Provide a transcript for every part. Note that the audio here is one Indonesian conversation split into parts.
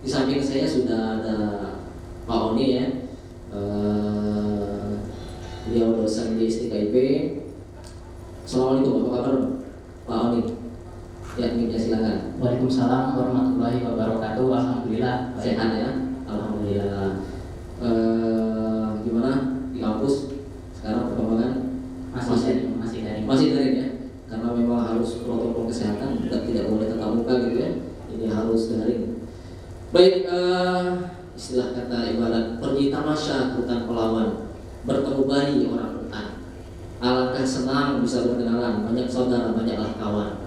Di samping saya sudah ada Pak Oni ya. Beliau dosen di STKIP. Assalamualaikum, apa kabar Pak Oni? Ya, mic-nya silakan. Waalaikumsalam warahmatullahi wabarakatuh. Alhamdulillah Sehat ya, alhamdulillah. Gimana di kampus sekarang perkembangan? Masih daring ya, karena memang harus protokol kesehatan, tidak boleh tatap muka gitu ya. Ini harus daring. Baik, istilah kata ibarat pergi tamasya hutan Pelawan, bertemu bayi orang hutan. Alangkah senang bisa berkenalan, banyak saudara, banyaklah kawan.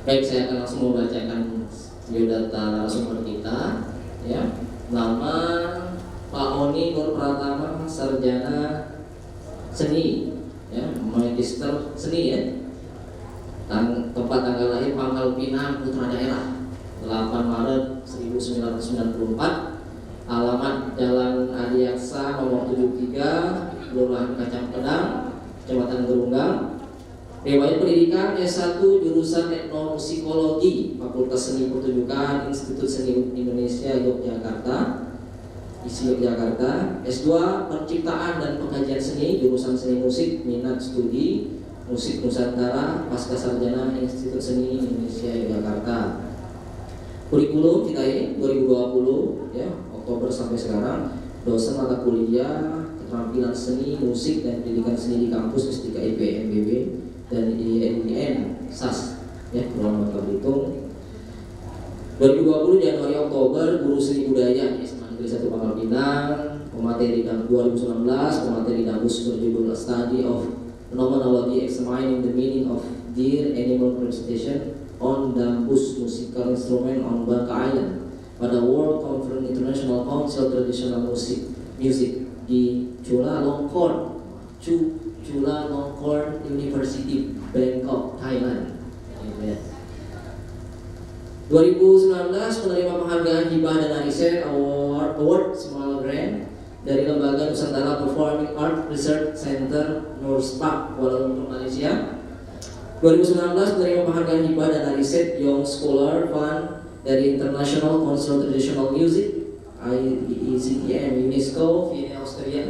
Baik, saya akan langsung membacakan biodata narasumber kita ya. Nama Pak Oni Nur Pratama, sarjana seni ya, magister seni ya. Tempat tanggal lahir Pangkal Pinang, Putra Daerah, 8 Maret 1994. Alamat Jalan Adiaksa nomor 73, Kelurahan Kacang Pedang, Kecamatan Gerunggang. Riwayat pendidikan S1 jurusan Etnomusikologi, Fakultas Seni Pertunjukan Institut Seni Indonesia Yogyakarta, ISI Yogyakarta. S2 Penciptaan dan Pengkajian Seni, jurusan Seni Musik, minat studi Musik Nusantara, pasca sarjana Institut Seni Indonesia Yogyakarta. Kurikulum kita ini 2020 ya, Oktober sampai sekarang, dosen mata kuliah keterampilan seni, musik dan pendidikan seni di kampus STKIP MBB dan ININ SAS ya, Pulau Bangka Belitung. 2020 Januari Oktober guru seni budaya di SMA Negeri 1 Pangkal Pinang. Pemateri 2019 pemateri Dambus berjudul Study of Phenomenology Examining the Meaning of Deer Animal Representation on Dambus Musical Instrument on Bangka Island pada World Conference International Council Traditional Music di Chulalongkorn University, Bangkok, Thailand. 2019 penerima penghargaan Hibah Dana Riset Award Small Grant dari Lembaga Nusantara Performing Art Research Center Nurspak, Kuala Lumpur, Malaysia. 2019 penerima penghargaan Hibah Dana Riset Young Scholar Fund dari International Council Traditional Music IECTM UNESCO, Vienna, Austria.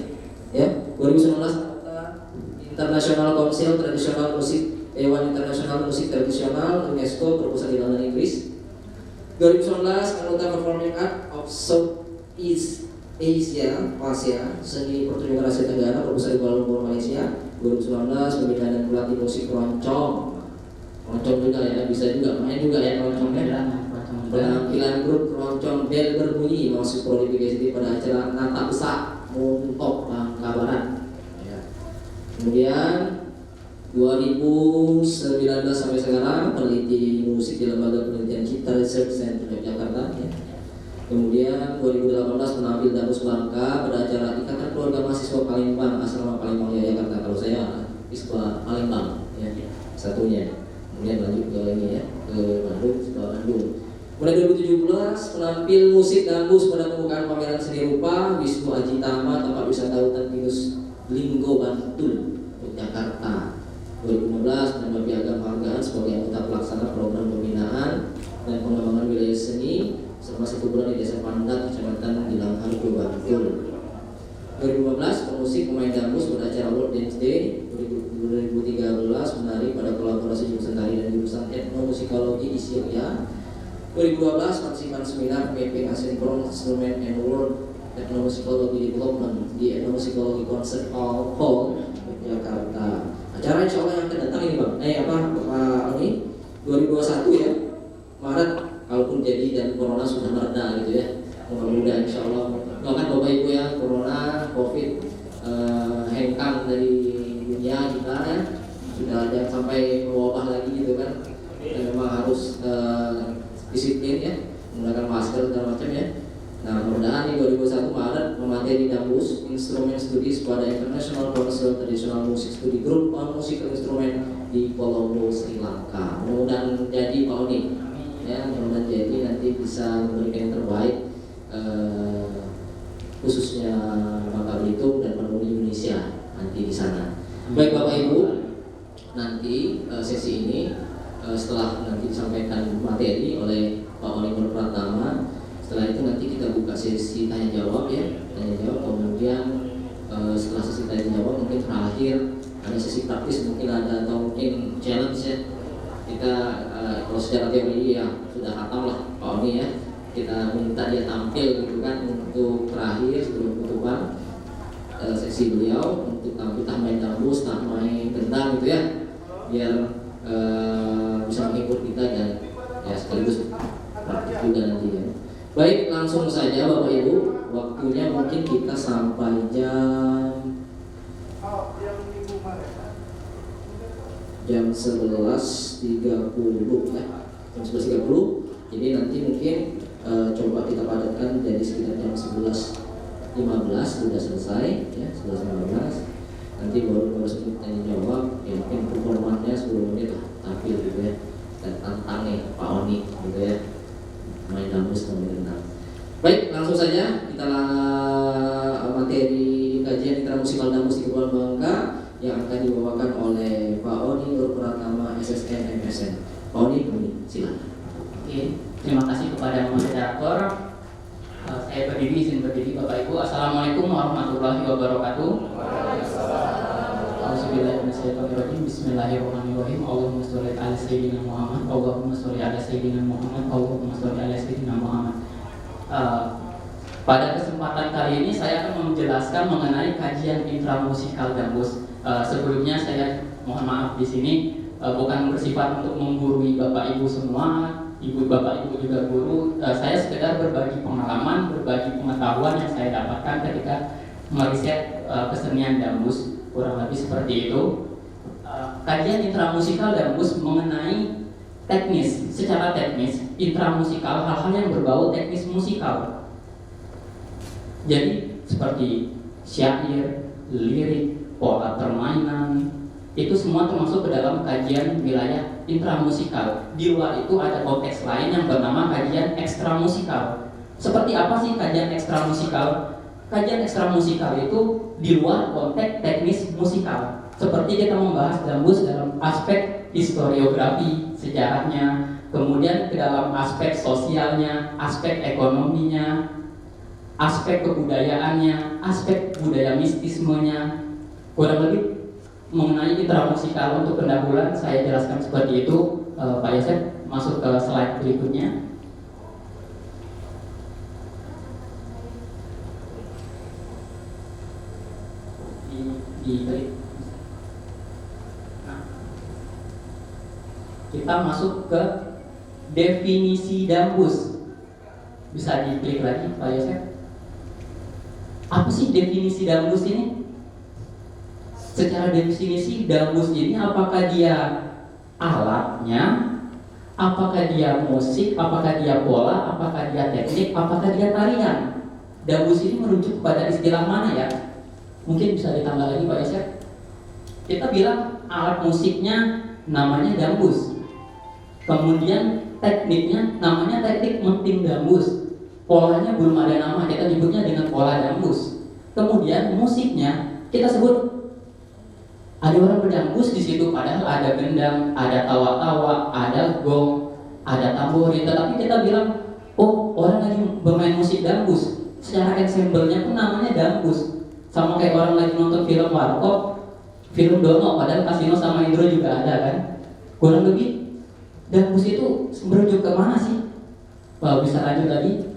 Ya, 2019 International Council Traditional Music, Dewan Internasional Musik Tradisional UNESCO, berpusat di London, Inggris. 2019 anggota Performing Art of Southeast Asia, Seni Pertunjukan Asia Tenggara, berpusat di Kuala Lumpur, Malaysia. 2019 pembinaan dan pelatih musik keroncong juga ya, bisa juga main juga ya keroncongnya. Penampilan grup keroncong bel berbunyi masuk kualifikasi pada acara Nata Besak Muntok Bangka Barat. Kemudian 2019 sampai sekarang peneliti musik di Lembaga Penelitian Cipta Research Center Yogyakarta ya. Kemudian 2018 menampil Dambus Bangka pada acara Ikatan Keluarga Mahasiswa Palembang, Asrama Palembang, Yogyakarta. Kalau saya siswa Palembang ya, satunya. Kemudian lanjut ke ini ya, ke Bandung, siswa Bandung. Kemudian 2017 penampil musik Dambus pada pembukaan pameran seni rupa Wisnu Aji Tama, tempat wisata hutan pinus Linggo Bantul, Yogyakarta. 2015 menerima piagam penghargaan sebagai anggota pelaksana program pembinaan dan pengembangan wilayah seni selama 1 bulan di Desa Pandat, Kecamatan Dilangharjo, Bantul. 2015 pemusik pemain Dambus pada acara World Dance Day. 2013 menari pada kolaborasi jurusan tari dan jurusan etnomusikologi di Syria. 2012 partisipan seminar mapping asinkron instrument and world ethnomusikologi development di Ethnomusikologi Concert Hall Jakarta. Acara insya Allah yang akan datang ini bang, ini 2021 ya, Maret, kalaupun jadi dan corona sudah mereda gitu ya. Mudah-mudahan insya Allah. Doakan Bapak Ibu ya, corona, Covid hengkang dari dunia kita ya, sudah jangan sampai mewabah lagi gitu kan. Dan memang harus disiplin ya, menggunakan masker dan macam ya. Nah, mudah-mudahan di 2021 Maret memateri Dambus instrumen studi pada International Council Traditional Music Study Group on Musical Instrument di Colombo, Sri Lanka. Mudah-mudahan jadi Pak Oni ya, mudah-mudahan jadi nanti bisa memberikan yang terbaik khususnya Bangka Belitung dan penuh Indonesia nanti di sana. Baik Bapak Ibu, nanti sesi ini setelah nanti disampaikan materi oleh Pak Oni Nur Pratama, Setelah itu nanti kita buka sesi tanya jawab ya, tanya jawab. Kemudian setelah sesi tanya jawab mungkin terakhir ada sesi praktis, mungkin ada atau mungkin challenge ya. Kita kalau secara teori ya sudah hatam lah Pak Oni ya. Kita minta dia tampil gitu kan untuk terakhir sebelum penutupan seksi beliau untuk tampil tah main dambus, tah main gendang gitu ya, biar bisa menghibur kita dan ya sekaligus praktik juga nanti ya. Baik, langsung saja Bapak Ibu, waktunya mungkin kita sampai jam 11.30 ya, jam 11.30. Jadi nanti mungkin coba kita padatkan jadi sekitar jam 11.15 sudah selesai ya, 11.15. Nanti baru sebelum tanya jawab ya, mungkin performanya 10 menit lah tampil gitu ya, dan tantangnya Pak Oni gitu ya, main dambus dan main gendang. Baik, langsung saja kita materi kajian Mitra Musikal Dambus di Kepulauan Bangka yang akan dibawakan oleh Pak Oni Nur Pratama SSN MSN. Pak Oni, silakan. Oke, terima kasih kepada moderator. Saya izin berdiri Bapak Ibu. Assalamualaikum warahmatullahi wabarakatuh. Bismillahirrahmanirrahim. Allahumma sholli ala sayyidina Muhammad. Allahumma sholli ala sayyidina Muhammad. Allahumma sholli ala sayyidina Muhammad. Pada kesempatan kali ini saya akan menjelaskan mengenai kajian intramusikal dambus. Sebelumnya saya mohon maaf di sini bukan bersifat untuk menggurui Bapak Ibu semua, Ibu Bapak Ibu juga guru. Saya sekedar berbagi pengalaman, berbagi pengetahuan yang saya dapatkan ketika meriset kesenian dambus, kurang lebih seperti itu. Kajian intramusikal dambus mengenai teknis, secara teknis intramusikal, hal-hal yang berbau teknis musikal. Jadi seperti syair, lirik, pola permainan, itu semua termasuk ke dalam kajian wilayah intramusikal. Di luar itu ada konteks lain yang bernama kajian ekstramusikal. Seperti apa sih kajian ekstramusikal? Kajian ekstramusikal itu di luar konteks teknis musikal. Seperti kita membahas dambus dalam aspek historiografi, sejarahnya, kemudian ke dalam aspek sosialnya, aspek ekonominya, aspek kebudayaannya, aspek budaya mistismenya. Kurang lebih mengenai intramusikal untuk pendahuluan saya jelaskan seperti itu. Pak Yosef masuk ke slide berikutnya. Nah, kita masuk ke definisi dambus. Bisa diklik lagi Pak Yosef. Apa sih definisi dambus ini? Secara definisi dambus ini apakah dia alatnya, apakah dia musik, apakah dia pola, apakah dia teknik, apakah dia tarian? Dambus ini merujuk kepada istilah mana ya? Mungkin bisa ditambah lagi Pak Yosef. Kita bilang alat musiknya namanya dambus. Kemudian tekniknya namanya teknik menting dambus. Polanya belum ada nama, kita nyebutnya dengan pola dambus. Kemudian musiknya kita sebut ada orang berdambus di situ, padahal ada gendang, ada tawa-tawa, ada gong, ada tamborin. Tetapi kita bilang, oh orang lagi bermain musik dambus. Secara ensemble-nya pun namanya dambus. Sama kayak orang lagi nonton film Warkop, film Dono, padahal Kasino sama Indro juga ada kan. Kurang lebih dambus itu merujuk ke mana sih? Bisa lanjut lagi.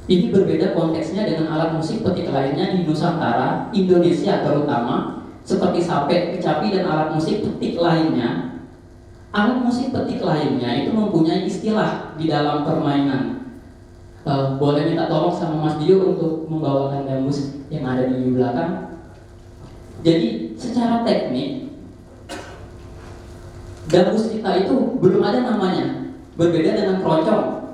Ini berbeda konteksnya dengan alat musik petik lainnya di Nusantara, Indonesia terutama, seperti sape, kecapi, dan alat musik petik lainnya. Alat musik petik lainnya itu mempunyai istilah di dalam permainan. Boleh minta tolong sama Mas Dio untuk membawakan dambus yang ada di belakang. Jadi secara teknik dambus kita itu belum ada namanya, berbeda dengan keroncong.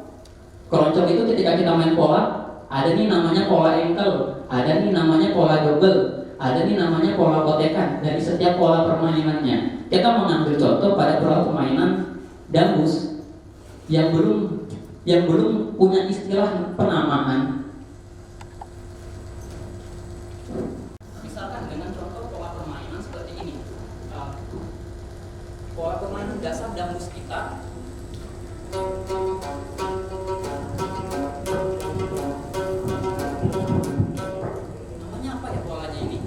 Keroncong itu ketika kita main pola, ada nih namanya pola engkel, ada nih namanya pola double, ada nih namanya pola kotekan. Dari setiap pola permainannya, kita mengambil contoh pada pola permainan dambus yang belum punya istilah penamaan. Misalkan dengan contoh pola permainan seperti ini, pola permainan dasar dambus kita Namanya apa ya polanya ini?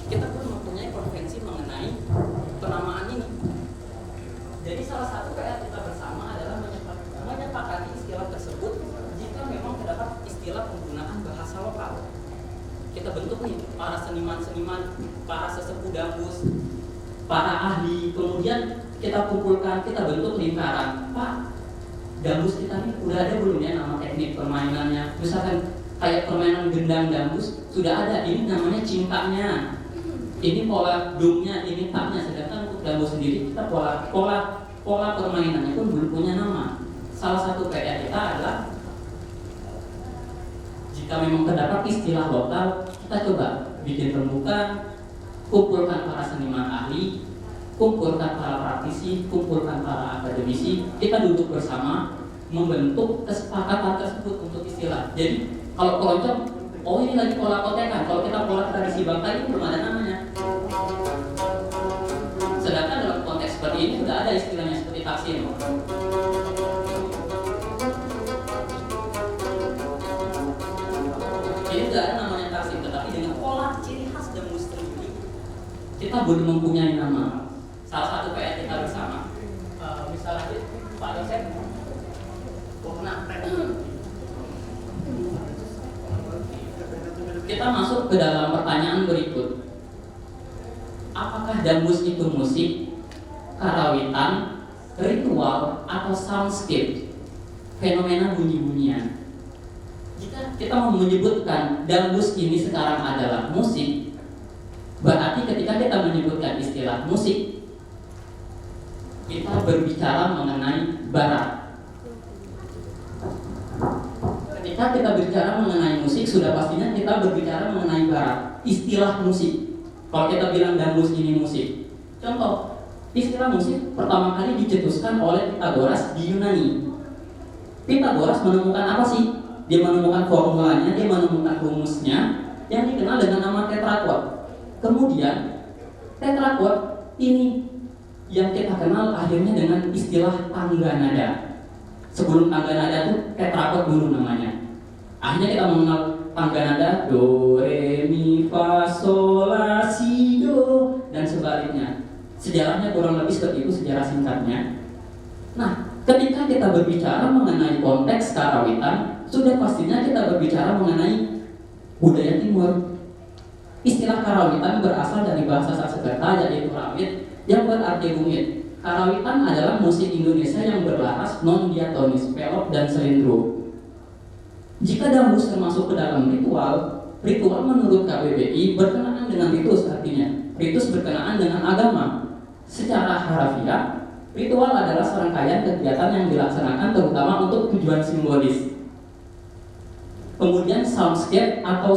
Kita pun mempunyai konvensi mengenai penamaan ini. Jadi salah satu PR kita bersama adalah menyepakati istilah tersebut jika memang terdapat istilah penggunaan bahasa lokal. Kita bentuk nih para seniman-seniman, para sesepuh dambus, para ahli, kemudian kita kumpulkan, kita bentuk lingkaran. Pak, dambus kita nih udah ada belum ya nama teknik permainannya? Misalkan kayak permainan gendang dambus sudah ada, ini namanya cingkaknya, ini pola dumnya, ini taknya. Sedangkan untuk dambus sendiri kita pola permainannya pun belum punya nama. Salah satu PR kita adalah jika memang terdapat istilah lokal, kita coba bikin rembukan, kumpulkan para seniman ahli, kumpulkan para praktisi, kumpulkan para akademisi, kita duduk bersama membentuk kesepakatan tersebut untuk istilah. Jadi kalau keroncong, oh ini lagi pola kotekan. Kalau kita pola tradisi Bangka ini belum ada namanya. Sedangkan dalam konteks seperti ini sudah ada istilahnya seperti taksim. Ini sudah ada namanya taksim, tetapi dengan pola ciri khas dan mustri kita belum mempunyai nama. Salah satu PR kita bersama, misalnya Pak Yosef, kita masuk ke dalam pertanyaan berikut. Apakah dambus itu musik, karawitan, ritual, atau soundscape, fenomena bunyi-bunyian? Jika kita mau menyebutkan dambus ini sekarang adalah musik, berarti ketika kita menyebutkan istilah musik, kita berbicara mengenai barat. Ketika kita berbicara mengenai musik, sudah pastinya kita berbicara mengenai barat. Istilah musik, kalau kita bilang dambus ini musik, contoh, istilah musik pertama kali dicetuskan oleh Pythagoras di Yunani. Pythagoras menemukan apa sih? Dia menemukan formulanya, dia menemukan rumusnya yang dikenal dengan nama tetrakod. Kemudian tetrakod ini yang kita kenal akhirnya dengan istilah tangga nada. Sebelum tangga nada itu tetrakod dulu namanya. Akhirnya kita mengenal tangga nada do, re, mi, fa, sol, la, si, do, dan sebaliknya. Sejarahnya kurang lebih seperti itu, sejarah singkatnya. Nah, ketika kita berbicara mengenai konteks karawitan, sudah pastinya kita berbicara mengenai budaya timur. Istilah karawitan berasal dari bahasa Sanskerta yaitu rawit yang berarti rumit. Karawitan adalah musik Indonesia yang berlaras non-diatonis, pelok dan selindro. Jika dambus termasuk ke dalam ritual, ritual menurut KBBI berkenaan dengan ritus, artinya ritus berkenaan dengan agama. Secara harafiah, ritual adalah serangkaian kegiatan yang dilaksanakan terutama untuk tujuan simbolis. Kemudian soundscape atau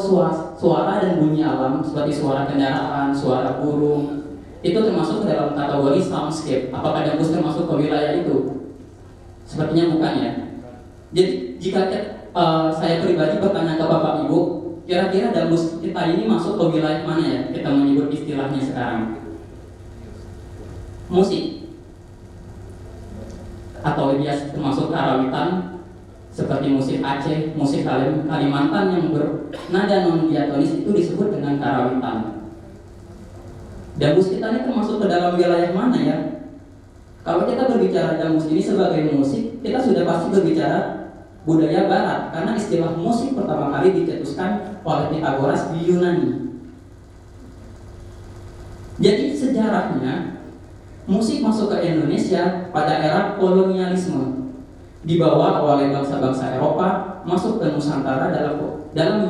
suara dan bunyi alam seperti suara kendaraan, suara burung, itu termasuk ke dalam kategori soundscape. Apakah dambus termasuk ke wilayah itu? Sepertinya bukan ya. Jadi jika saya pribadi bertanya ke Bapak Ibu, kira-kira dambus kita ini masuk ke wilayah mana ya? Kita menyebut istilahnya sekarang musik, atau dia termasuk karawitan seperti musik Aceh, musik Kalimantan yang bernada non-diatonis itu disebut dengan karawitan. Dambus kita ini termasuk ke dalam wilayah mana ya? Kalau kita berbicara dambus ini sebagai musik, kita sudah pasti berbicara budaya barat, karena istilah musik pertama kali dicetuskan oleh Pythagoras di Yunani. Jadi sejarahnya musik masuk ke Indonesia pada era kolonialisme, dibawa oleh bangsa-bangsa Eropa masuk ke Nusantara dalam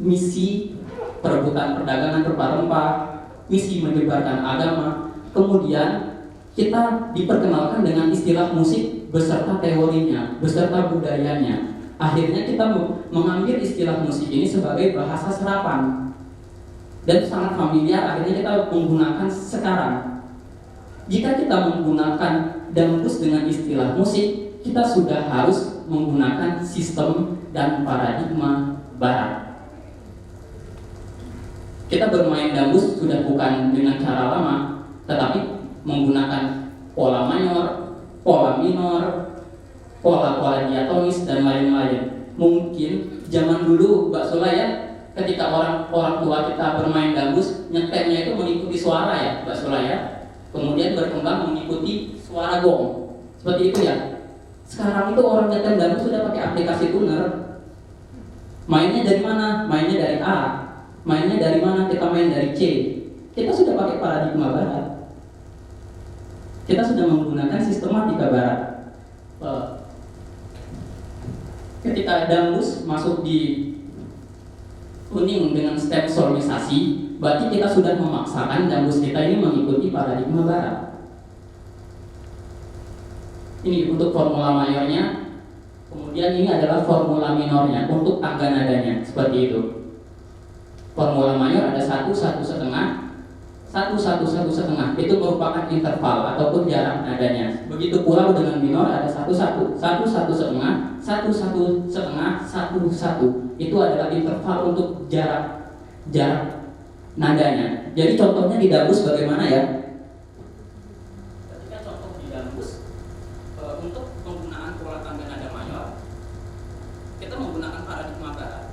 misi perebutan perdagangan rempah-rempah, misi menyebarkan agama. Kemudian kita diperkenalkan dengan istilah musik beserta teorinya, beserta budayanya. Akhirnya kita mengambil istilah musik ini sebagai bahasa serapan dan sangat familiar. Akhirnya kita menggunakan sekarang. Jika kita menggunakan dambus dengan istilah musik, kita sudah harus menggunakan sistem dan paradigma barat. Kita bermain dambus sudah bukan dengan cara lama, tetapi menggunakan pola mayor, pola minor, pola diatonis, dan lain-lain. mungkin zaman dulu Mbak Sula ya, ketika orang tua kita bermain gambus, nyetemnya itu mengikuti suara ya Mbak Sula ya, kemudian berkembang mengikuti suara gong, seperti itu ya. Sekarang itu orang nyetem gambus sudah pakai aplikasi tuner. Mainnya dari mana? Mainnya dari A. Mainnya dari mana? Kita main dari C. Kita sudah pakai paradigma barat. Kita sudah menggunakan sistematika barat. Ketika gambus masuk di tuning dengan step solmisasi, berarti kita sudah memaksakan gambus kita ini mengikuti paradigma barat. Ini untuk formula mayornya, kemudian ini adalah formula minornya untuk tangga nadanya, seperti itu. Formula mayor ada 1, 1,5, 1, 1, 1,5. Itu merupakan interval ataupun jarak nadanya. Begitu pula dengan minor ada 1, 1, 1, 1,5, 1, 1,5, 1, 1. Itu adalah interval untuk jarak nadanya. Jadi contohnya di gambus bagaimana ya? Ketika contoh di gambus, untuk penggunaan pola tangga nada mayor, kita menggunakan paradigma barat.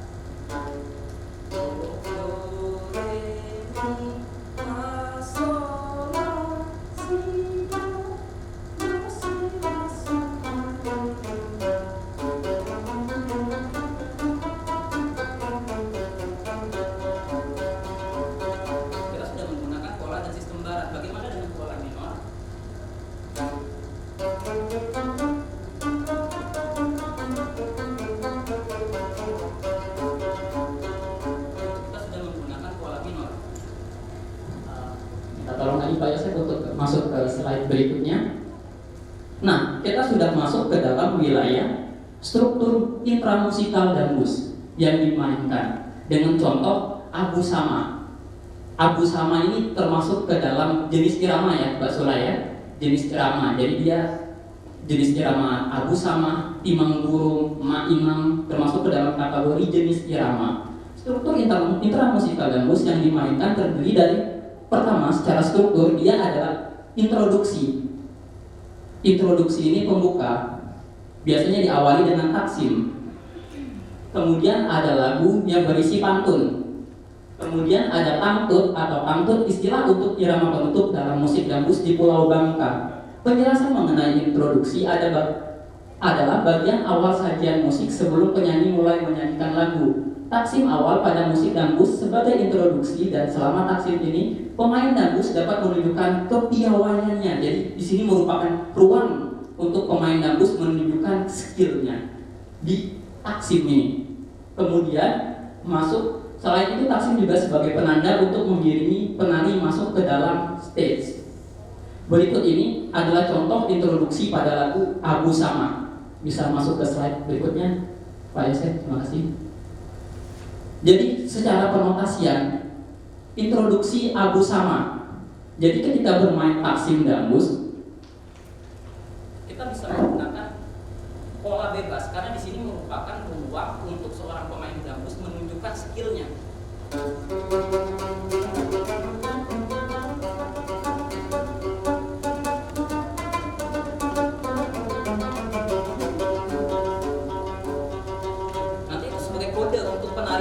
Tolong lagi Pak Yosef untuk masuk ke slide berikutnya. Nah, kita sudah masuk ke dalam wilayah struktur intramusikal gambus yang dimainkan dengan contoh abu sama. Abu sama ini termasuk ke dalam jenis irama ya, Mbak Sula ya, jenis irama. Jadi dia jenis irama abu sama, timang burung, ma imam termasuk ke dalam kategori jenis irama. Struktur intramusikal gambus yang dimainkan terdiri dari pertama, secara struktur dia adalah introduksi. Introduksi ini pembuka, biasanya diawali dengan taksim. Kemudian ada lagu yang berisi pantun. Kemudian ada pantut atau pantut, istilah untuk irama penutup dalam musik gambus di Pulau Bangka. Penjelasan mengenai introduksi adalah bagian awal sajian musik sebelum penyanyi mulai menyanyikan lagu. Taksim awal pada musik gambus sebagai introduksi, dan selama taksim ini pemain gambus dapat menunjukkan kepiawaiannya. Jadi di sini merupakan ruang untuk pemain gambus menunjukkan skillnya di taksim ini. Kemudian masuk, selain itu taksim juga sebagai penanda untuk mengiringi penari masuk ke dalam stage. Berikut ini adalah contoh introduksi pada lagu Abu Sama. Bisa masuk ke slide berikutnya Pak Yosef, terima kasih. Jadi secara penotasian, introduksi abu sama. Jadi ketika bermain taksim gambus, kita bisa menggunakan pola bebas karena di sini merupakan ruang untuk seorang pemain gambus menunjukkan skillnya.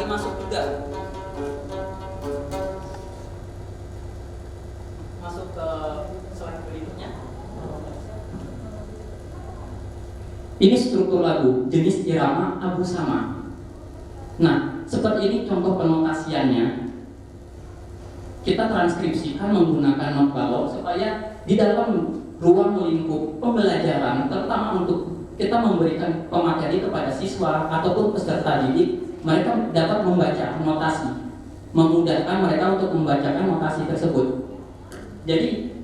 Masuk juga, masuk ke slide berikutnya. Ini struktur lagu jenis irama abu sama. Nah, seperti ini contoh penotasiannya. Kita transkripsikan menggunakan not balok supaya di dalam ruang lingkup pembelajaran, terutama untuk kita memberikan pemateri kepada siswa ataupun peserta didik, mereka dapat membaca notasi, memudahkan mereka untuk membacakan notasi tersebut. Jadi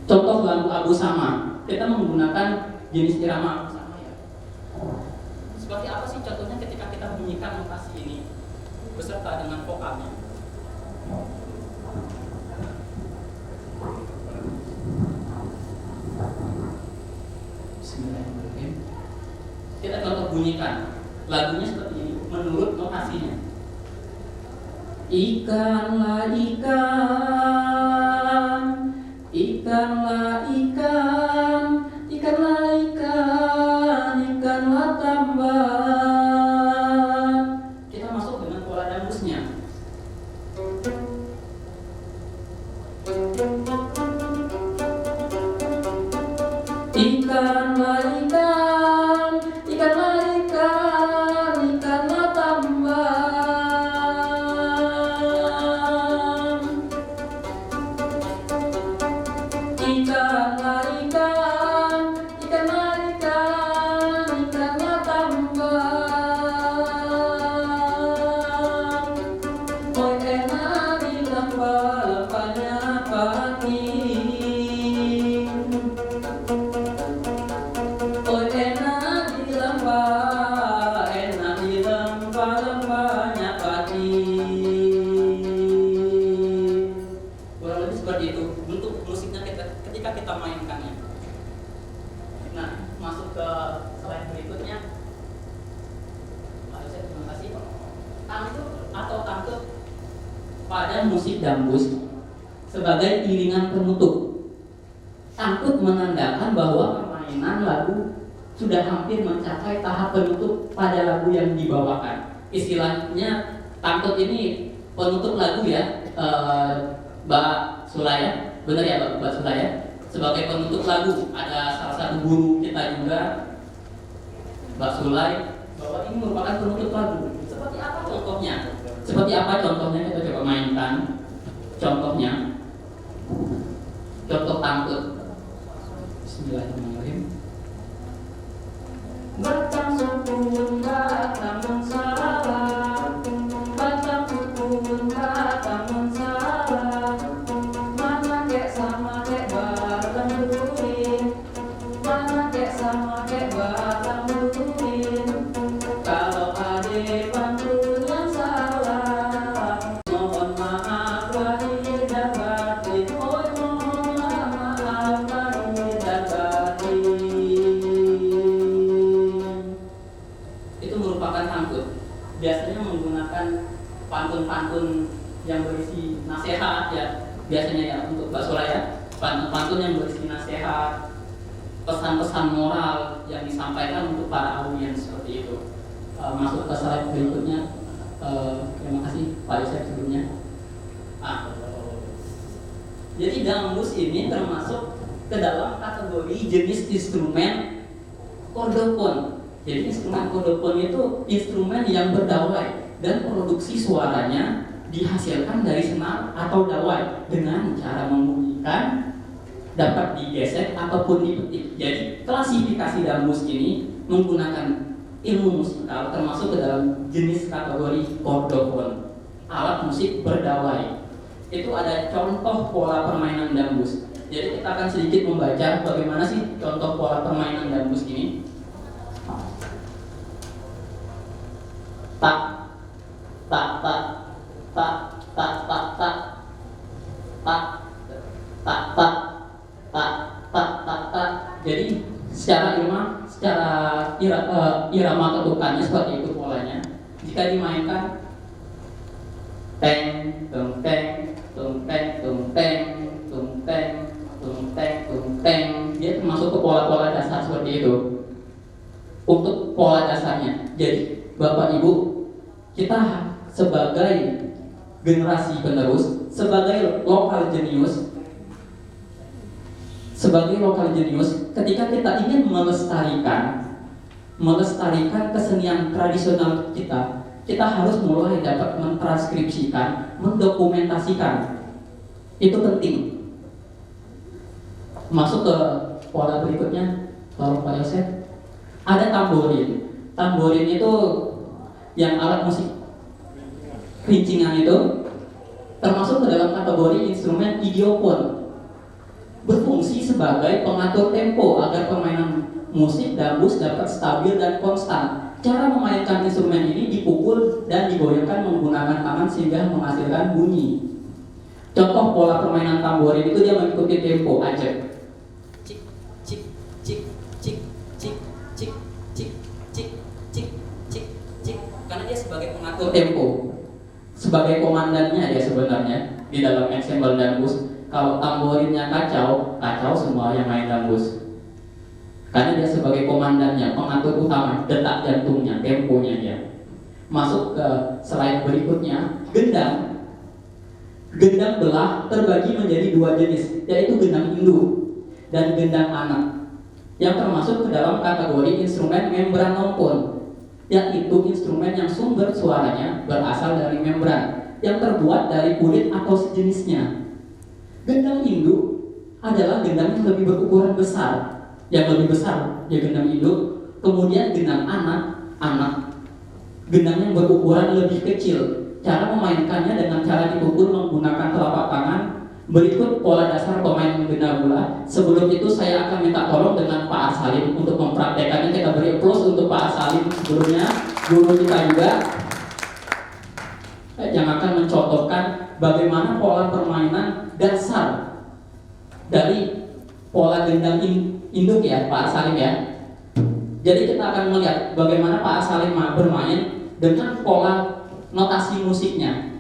contoh lagu abu sama, kita menggunakan jenis irama abu sama ya. Seperti apa sih contohnya ketika kita bunyikan notasi ini beserta dengan vokalnya? Bismillahirrahmanirrahim. Kita contoh bunyikan lagunya seperti ini menurut notasinya. Ikanlah ikan, ikanlah ikan, ikanlah ikan, ikanlah tambang. tangkep pada musik dangdut sebagai iringan penutup. Tangkep menandakan bahwa permainan lagu sudah hampir mencapai tahap penutup pada lagu yang dibawakan. Istilahnya tangkep ini penutup lagu ya, Mbak Sulaya, benar ya Mbak Sulaya? Sebagai penutup lagu, ada salah satu guru kita juga, Mbak Sulay, bahwa ini merupakan penutup lagu. Seperti apa contohnya? Seperti apa contohnya? Kita coba mainkan contohnya. Contoh tangkep. Bismillahirrahmanirrahim. Batang suku batang mensalah, batang suku batang mensalah, mana kek sama kek batang durin, mana kek sama kek batang durin. Kalau ada pantun yang salah, mohon maaf lahir dan batin. Oh mohon maaf lahir dan batin. Itu merupakan tangkep. Biasanya menggunakan pantun-pantun yang berisi nasihat ya. Biasanya ya untuk Mbak Soraya, pantun-pantun yang berisi nasihat, pesan-pesan moral yang disampaikan untuk para audiens seperti itu. Masuk ke slide berikutnya. Terima kasih Pak Yosef sebelumnya. Jadi dangdut ini termasuk ke dalam kategori jenis instrumen kordofon. Jadi instrumen kordofon itu instrumen yang berdawai dan produksi suaranya dihasilkan dari senar atau dawai dengan cara membunyikan, dapat digesek ataupun dipetik. Jadi klasifikasi dangdut ini menggunakan ilmu musikal termasuk ke dalam jenis kategori kordofon, alat musik berdawai. Itu ada contoh pola permainan dangdut. Jadi kita akan sedikit membaca bagaimana sih contoh pola permainan dangdut ini. Tak tak tak tak tak tak tak tak tak tak tak tak tak. Jadi secara irama ketukannya seperti itu polanya. Jika dimainkan teng tung teng tung teng tung teng tung teng tung teng tung teng, dia termasuk ke pola-pola dasar seperti itu. Untuk pola dasarnya. Jadi Bapak Ibu, kita sebagai generasi penerus, sebagai lokal jenius, ketika kita ingin melestarikan kesenian tradisional kita harus mulai dapat mentranskripsikan, mendokumentasikan. Itu penting. Masuk ke pola berikutnya, tolong Pak Yosef. Ada tamborin. Tamborin itu yang alat musik rincingan itu termasuk ke dalam kategori instrumen idiopon. Berfungsi sebagai pengatur tempo agar permainan musik dangdut dapat stabil dan konstan. Cara memainkan instrumen ini dipukul dan digoyangkan menggunakan tangan sehingga menghasilkan bunyi. Contoh pola permainan tamborin itu dia mengikuti tempo aja. Cik cik cik cik cik cik cik cik cik cik cik. Karena dia sebagai pengatur tempo, sebagai komandannya dia sebenarnya di dalam ensemble dangdut. Kalau tamborinnya kacau semua yang main dangdut. Karena dia sebagai komandannya, pengatur utama, detak jantungnya, temponya dia. Masuk ke slide berikutnya, gendang. Gendang belah terbagi menjadi dua jenis, yaitu gendang induk dan gendang anak, yang termasuk ke dalam kategori instrumen membran nompon, yaitu instrumen yang sumber suaranya berasal dari membran yang terbuat dari kulit atau sejenisnya. Gendang induk adalah gendang yang lebih berukuran besar, dia gendang induk. Kemudian gendang anak, gendang yang berukuran lebih kecil. Cara memainkannya dengan cara dipukul menggunakan telapak tangan. Berikut pola dasar pemain gendang bola. Sebelum itu saya akan minta tolong dengan Pak Arsalim untuk mempraktekannya. Kita beri aplaus untuk Pak Arsalim sebelumnya, guru kita juga, yang akan mencontohkan bagaimana pola permainan dasar dari pola gendang induk ya Pak Salim ya. Jadi kita akan melihat bagaimana Pak Salim bermain dengan pola notasi musiknya.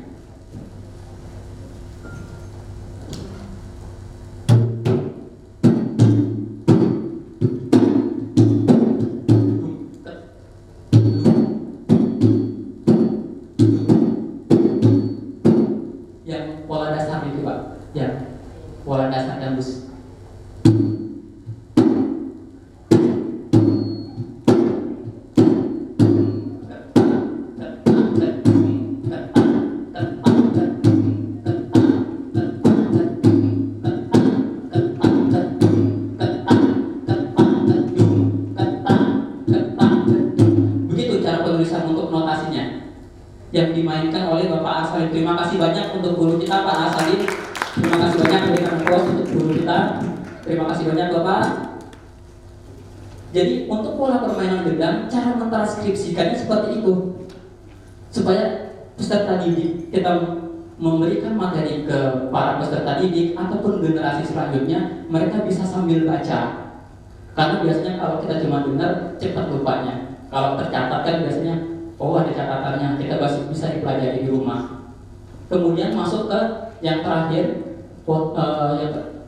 Yang pola dasar itu Pak, yang pola dasar gambus. Begitu cara penulisan untuk notasinya yang dimainkan oleh Bapak Asalin. Terima kasih banyak untuk guru kita Pak Asalin. Terima kasih banyak memberikan applause untuk guru kita. Terima kasih banyak Bapak. Jadi untuk pola permainan gendang, cara mentranskripsikannya seperti itu, supaya peserta didik kita memberikan materi ke para peserta didik ataupun generasi selanjutnya, mereka bisa sambil baca. Karena biasanya kalau kita cuma dengar, cepat lupanya. Kalau tercatat kan biasanya, oh ada catatannya, kita bisa dipelajari di rumah. Kemudian masuk ke yang terakhir,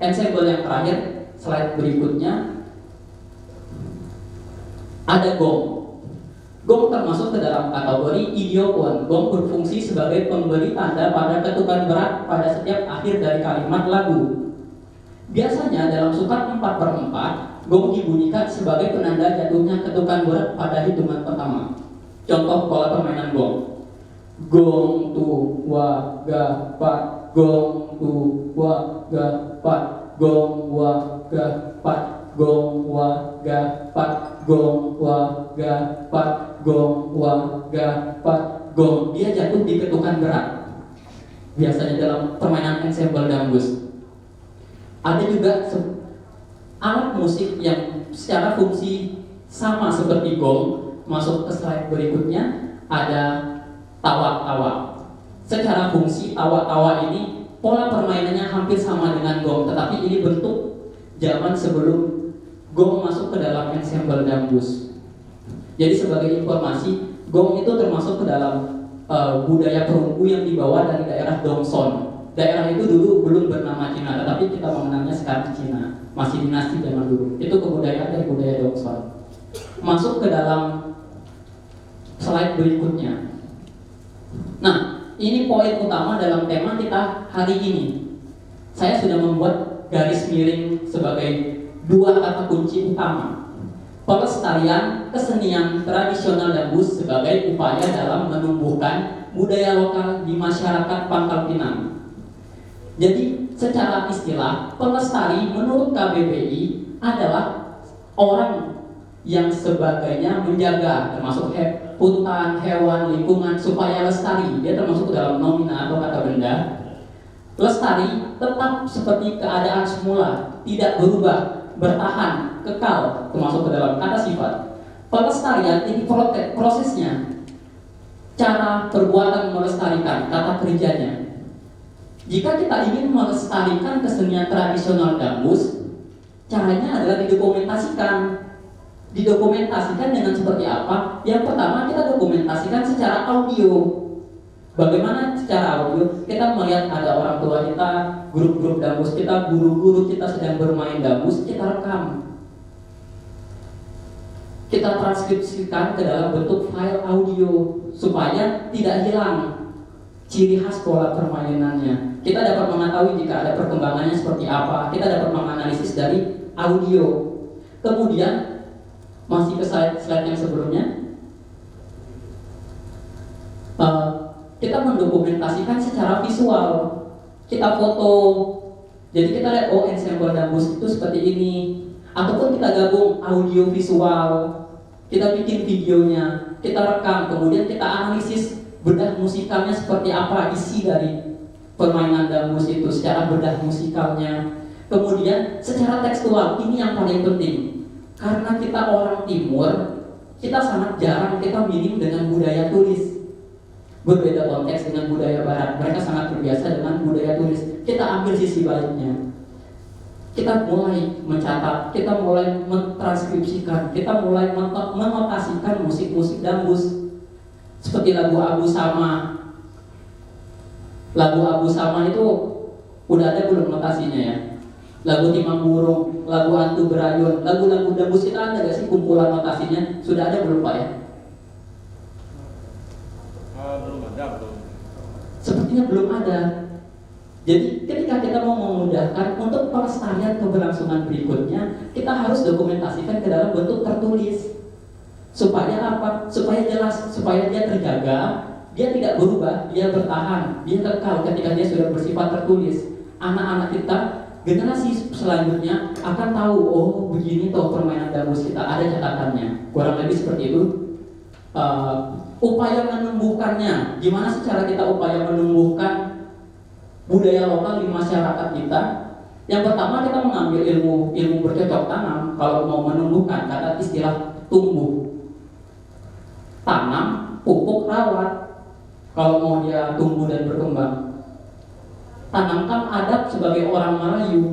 ensemble yang terakhir, slide berikutnya. Ada gong. Gong termasuk ke dalam kategori idiofon. Gong berfungsi sebagai pemberi tanda pada ketukan berat pada setiap akhir dari kalimat lagu. Biasanya dalam sukat 4/4, gong dibunyikan sebagai penanda jatuhnya ketukan berat pada hitungan pertama. Contoh pola permainan gong. Gong tu wa ga pa, gong tu wa ga pa, gong wa ga pa, gong wa ga pa, gong wa ga pa, gong wa ga pa, gong. Dia jatuh di ketukan berat. Biasanya dalam permainan ensemble gambus. Ada juga alat musik yang secara fungsi sama seperti gong. Masuk ke slide berikutnya, ada tawa-tawa. Secara fungsi tawa-tawa ini pola permainannya hampir sama dengan gong, tetapi ini bentuk zaman sebelum gong masuk ke dalam ensemble gambus. Jadi sebagai informasi, gong itu termasuk ke dalam budaya perunggu yang dibawa dari daerah Dongson. Daerah itu dulu belum bernama Cina, tetapi kita mengenalnya sekarang Cina, masih dinasti zaman dulu. Itu kebudayaan dari budaya Dongson. Masuk ke dalam slide berikutnya. Nah, ini poin utama dalam tema kita hari ini. Saya sudah membuat garis miring sebagai dua kata kunci utama. Pelestarian kesenian tradisional gambus sebagai upaya dalam menumbuhkan budaya lokal di masyarakat Pangkal Pinang. Jadi, secara istilah, pelestari menurut KBBI adalah orang yang sebagainya menjaga, termasuk hutan, hewan, lingkungan supaya lestari. Dia termasuk dalam nomina atau kata benda. Lestari tetap seperti keadaan semula, tidak berubah, bertahan, kekal, termasuk ke dalam kata sifat. Pelestarian ini prosesnya, cara perbuatan melestarikan, kata kerjanya. Jika kita ingin melestarikan kesenian tradisional gambus, caranya adalah didokumentasikan. Didokumentasikan dengan seperti apa? Yang pertama, kita dokumentasikan secara audio. Bagaimana secara audio? Kita melihat ada orang tua kita, grup-grup gambus kita, guru-guru kita sedang bermain gambus, kita rekam. Kita transkripsikan ke dalam bentuk file audio supaya tidak hilang ciri khas pola permainannya. Kita dapat mengetahui jika ada perkembangannya seperti apa. Kita dapat menganalisis dari audio. Kemudian masih ke slide yang sebelumnya, kita mendokumentasikan secara visual. Kita foto. Jadi kita lihat, oh ensemble gambus itu seperti ini. Ataupun kita gabung audio visual. Kita bikin videonya, kita rekam, kemudian kita analisis bedah musikalnya seperti apa, isi dari permainan gambus itu secara bedah musikalnya. Kemudian secara tekstual, ini yang paling penting. Karena kita orang timur, kita sangat jarang, kita minim dengan budaya tulis. Berbeda konteks dengan budaya barat, mereka sangat terbiasa dengan budaya tulis. Kita ambil sisi baliknya. Kita mulai mencatat, kita mulai mentranskripsikan, kita mulai menotasikan musik-musik gambus Seperti lagu Abu Sama. Lagu Abu Sama itu udah ada belum notasinya ya? Lagu Timang Burung, lagu Hantu Berayun, lagu-lagu dambus kita ada gak sih kumpulan notasinya? Sudah ada belum Pak ya? Belum ada, belum. Sepertinya belum ada. Jadi ketika kita mau memudahkan untuk pelestarian keberlangsungan berikutnya, kita harus dokumentasikan ke dalam bentuk tertulis. Supaya apa? Supaya jelas, supaya dia terjaga, dia tidak berubah, dia bertahan, dia kekal ketika dia sudah bersifat tertulis. Anak-anak kita, generasi selanjutnya akan tahu, oh begini toh permainan dambus kita, ada catatannya. Kurang lebih seperti itu. Upaya menumbuhkannya, gimana sih cara kita upaya menumbuhkan budaya lokal di masyarakat kita? Yang pertama kita mengambil ilmu bercocok tanam. Kalau mau menumbuhkan, kata istilah tumbuh, tanam, pupuk, rawat. Kalau mau dia tumbuh dan berkembang, tanamkan adab sebagai orang Melayu,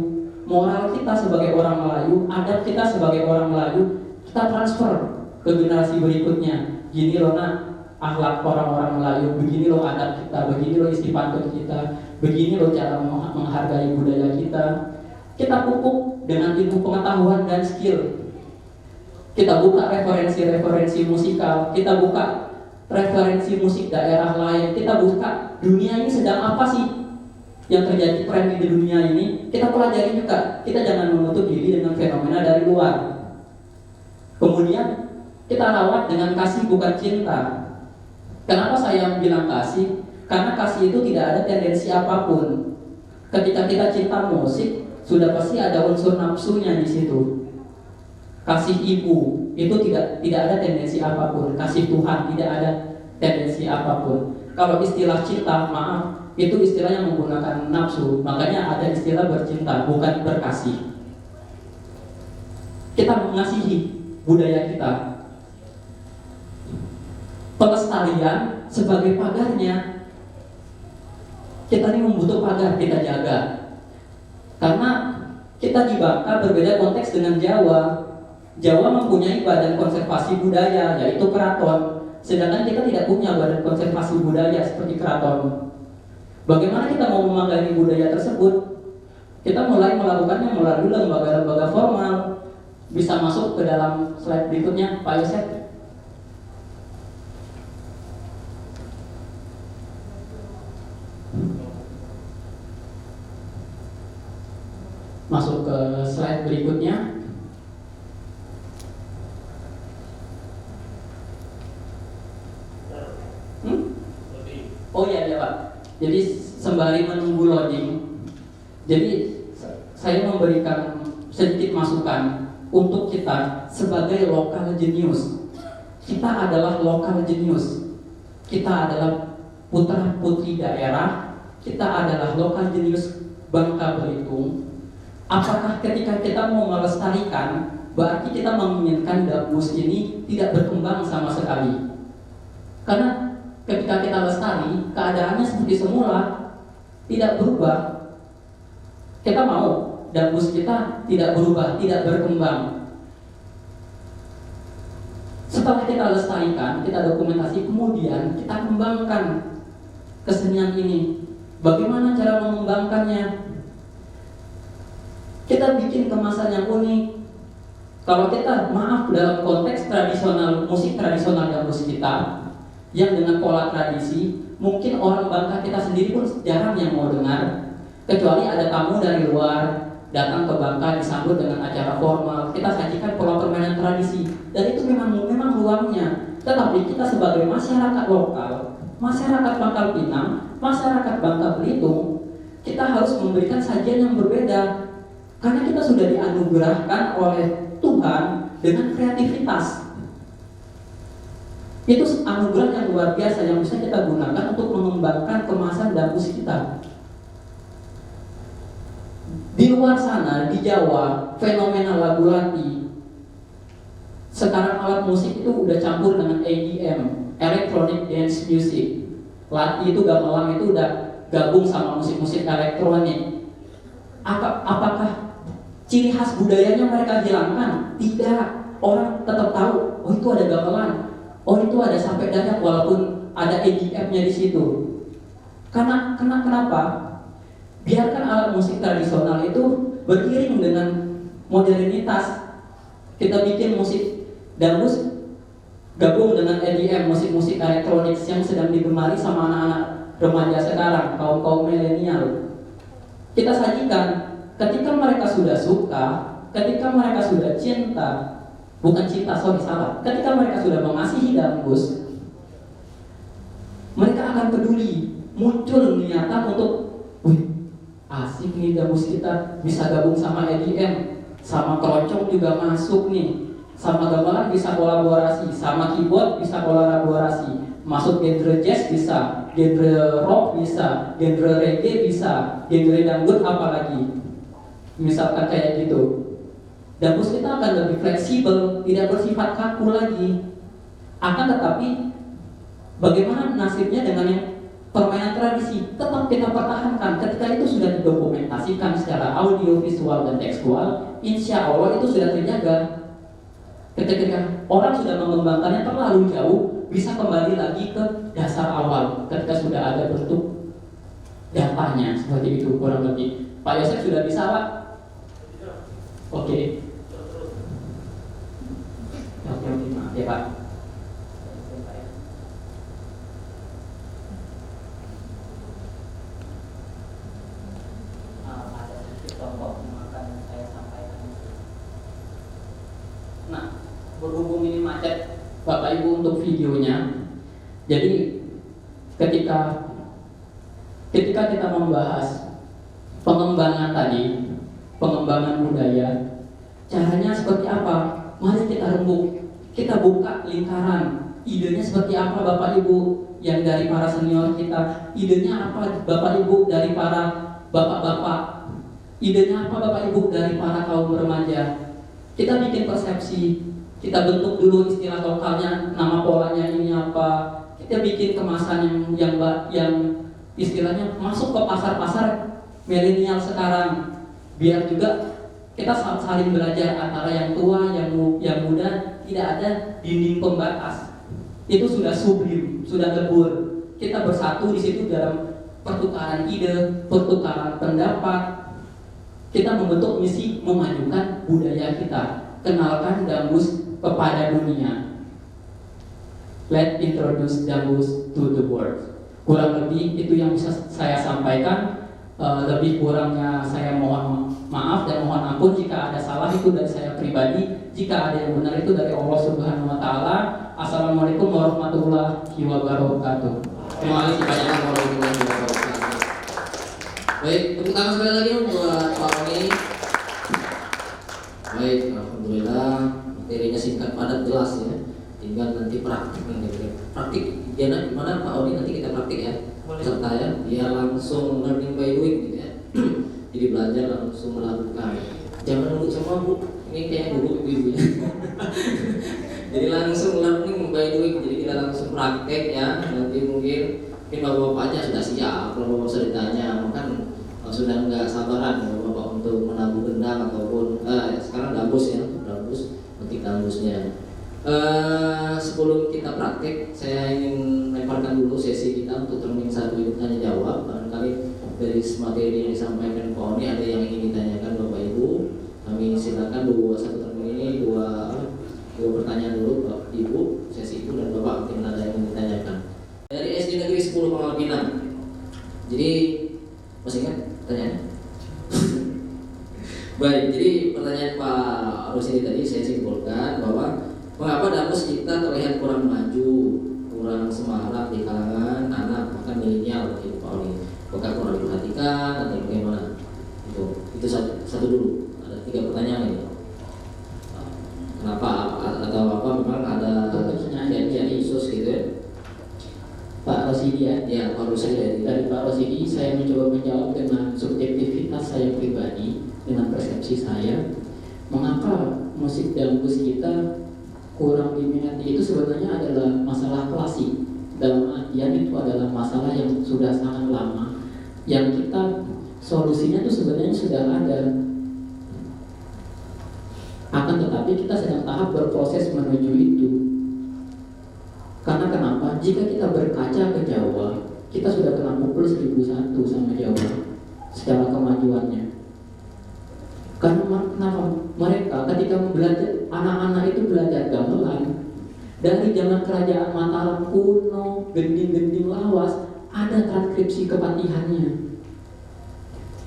moral kita sebagai orang Melayu, adab kita sebagai orang Melayu, kita transfer ke generasi berikutnya. Gini loh nak, akhlak orang-orang Melayu, begini loh adab kita, begini loh isi pantun kita, begini loh cara menghargai budaya kita. Kita pupuk dengan ilmu pengetahuan dan skill. Kita buka referensi-referensi musikal, kita buka referensi musik daerah lain, kita buka dunia ini sedang apa sih yang terjadi tren di dunia ini, kita pelajari juga. Kita jangan menutup diri dengan fenomena dari luar. Kemudian kita rawat dengan kasih bukan cinta. Kenapa saya bilang kasih? Karena kasih itu tidak ada tendensi apapun. Ketika kita cinta musik, sudah pasti ada unsur nafsunya di situ. Kasih ibu itu tidak ada tendensi apapun. Kasih Tuhan tidak ada tendensi apapun. Kalau istilah cinta, maaf, itu istilah yang menggunakan nafsu. Makanya ada istilah bercinta, bukan berkasih. Kita mengasihi budaya kita. Pelestarian sebagai pagarnya. Kita ini membutuhkan pagar, kita jaga. Karena kita di Bangka berbeda konteks dengan Jawa. Jawa mempunyai badan konservasi budaya, yaitu keraton. Sedangkan kita tidak punya badan konservasi budaya seperti keraton. Bagaimana kita mau memagari budaya tersebut? Kita mulai melakukannya melalui lembaga-lembaga formal. Bisa masuk ke dalam slide berikutnya, Pak Yosef. Masuk ke slide berikutnya. Oh iya ya Pak. Jadi sembari menunggu loading, jadi saya memberikan sedikit masukan untuk kita sebagai lokal jenius. Kita adalah lokal jenius. Kita adalah putra putri daerah. Kita adalah lokal jenius Bangka Belitung. Apakah ketika kita mau melestarikan, berarti kita menginginkan dambus ini tidak berkembang sama sekali? Karena ketika kita lestari, keadaannya seperti semula, tidak berubah. Kita mau dambus kita tidak berubah, tidak berkembang. Setelah kita lestarikan, kita dokumentasi, kemudian kita kembangkan kesenian ini. Bagaimana cara mengembangkannya? Kita bikin kemasan yang unik. Kalau kita, maaf, dalam konteks tradisional, musik tradisional dambus kita yang dengan pola tradisi, mungkin orang Bangka kita sendiri pun jarang yang mau dengar, kecuali ada tamu dari luar datang ke Bangka disambut dengan acara formal. Kita sajikan pola permainan tradisi, dan itu memang ruangnya. Tetapi kita sebagai masyarakat lokal, masyarakat Pangkal Pinang, masyarakat Bangka Belitung, kita harus memberikan sajian yang berbeda. Karena kita sudah dianugerahkan oleh Tuhan dengan kreativitas. Itu anugerah yang luar biasa yang bisa kita gunakan untuk mengembangkan kemasan dambus kita. Di luar sana, di Jawa, fenomena lagu lati. Sekarang alat musik itu udah campur dengan EDM, Electronic Dance Music. Lati itu gamelan itu udah gabung sama musik-musik elektronik. Apakah ciri khas budayanya mereka hilangkan? Tidak. Orang tetap tahu, oh itu ada gamelan, oh itu ada sampai dayak, walaupun ada EDM-nya di situ. Karena kenapa? Biarkan alat musik tradisional itu beriring dengan modernitas. Kita bikin musik dangdut gabung dengan EDM, musik-musik elektronik yang sedang digemari sama anak-anak remaja sekarang, kaum milenial. Kita sajikan, ketika mereka sudah suka, ketika mereka sudah cinta, ketika mereka sudah mengasihi dangdut, mereka akan peduli, muncul niatan untuk, asik nih dangdut kita bisa gabung sama EDM, sama keroncong juga masuk nih. Sama gamelan bisa kolaborasi, sama keyboard bisa kolaborasi, masuk genre jazz bisa, genre rock bisa, genre reggae bisa, genre dangdut apalagi. Misalkan kayak gitu. Dangdut kita akan lebih fleksibel, tidak bersifat kaku lagi. Akan tetapi bagaimana nasibnya dengan yang permainan tradisi? Tetap kita pertahankan. Ketika itu sudah didokumentasikan secara audio, visual, dan tekstual, insya Allah itu sudah terjaga. Ketika orang sudah mengembangkannya terlalu jauh, bisa kembali lagi ke dasar awal ketika sudah ada bentuk datanya seperti itu kurang lebih. Pak Yosef sudah bisa, Pak? Oke. Maaf ya, Pak. Ada sedikit contoh yang akan saya sampaikan. Nah, berhubung ini macet Bapak Ibu untuk videonya, jadi ketika kita membahas pengembangan tadi, pengembangan budaya, caranya seperti apa? Mari kita rembuk, kita buka lingkaran. Idenya seperti apa Bapak Ibu yang dari para senior kita? Idenya apa Bapak Ibu dari para bapak-bapak? Idenya apa Bapak Ibu dari para kaum remaja? Kita bikin persepsi, kita bentuk dulu istilah lokalnya, nama polanya ini apa. Kita bikin kemasan yang istilahnya masuk ke pasar-pasar milenial sekarang. Biar juga kita saling belajar antara yang tua, yang muda, tidak ada dinding pembatas. Itu sudah sublim, sudah lebur. Kita bersatu di situ dalam pertukaran ide, pertukaran pendapat. Kita membentuk misi memajukan budaya kita, kenalkan dangdut kepada dunia. Let's introduce dangdut to the world. Kurang lebih itu yang bisa saya sampaikan. Lebih kurangnya saya mohon maaf dan mohon ampun jika ada salah, itu dari saya pribadi. Jika ada yang benar itu dari Allah Subhanahu wa taala. Assalamualaikum warahmatullahi wabarakatuh. Terima kasih banyak warahmatullahi wabarakatuh. Baik, tepuk tangan sekali lagi buat Pak Roni. Baik, alhamdulillah materinya singkat padat jelas ya. Tinggal nanti praktik nih. Praktik gimana Pak Odi, nanti kita praktik ya. Serta ya, biar langsung learning by doing gitu ya. Jadi belajar langsung melakukan. Jangan nunggu sama Bu. Ini kayak guru ibu-ibunya. Jadi langsung learning by doing. Jadi kita langsung praktek ya. Nanti mungkin bapak-bapaknya sudah siap. Kalau bapak sudah ditanya, kan sudah nggak sabaran bapak untuk menabuh gendang ataupun sekarang dambus ya, penting dambusnya. Sebelum kita praktek, saya ingin lemparkan dulu sesi kita untuk termin 1 itu tanya jawab. Barangkali dari materi yang disampaikan Pak Oni ada yang ingin ditanyakan Bapak Ibu. Kami silakan satu termin ini dua pertanyaan dulu Bapak Ibu sesi itu, dan Bapak mungkin ada yang ingin ditanyakan. Dari SD Negeri 10 Pangkal Pinang. Jadi masih ingat pertanyaannya? Baik, jadi pertanyaan Pak Rosidi tadi saya simpulkan bahwa mengapa dangdut kita terlihat kurang maju, kurang semarak di kalangan anak bahkan milenial gitu Pak Oli. Apakah kurang diperhatikan atau bagaimana? Itu satu dulu. Ada 3 pertanyaan ini. Kenapa atau apa memang ada pertanyaan khusus gitu ya? Pak Rosidi ya? Ya, Pak Rosidi. Dari Pak Rosidi saya mencoba menjawab dengan subjektivitas saya pribadi, dengan persepsi saya. Mengapa musik dangdut kita kurang diminati? Itu sebenarnya adalah masalah klasik. Dalam artian itu adalah masalah yang sudah sangat lama, yang kita solusinya itu sebenarnya sudah ada. Akan tetapi kita sedang tahap berproses menuju itu. Karena kenapa? jika kita berkaca ke Jawa, kita sudah kena pukul 1001 sama Jawa secara kemajuannya. Karena kenapa? Mereka ketika belajar, anak-anak itu belajar gamelan dari zaman kerajaan Mataram kuno, gending-gending lawas, ada transkripsi kepatihannya,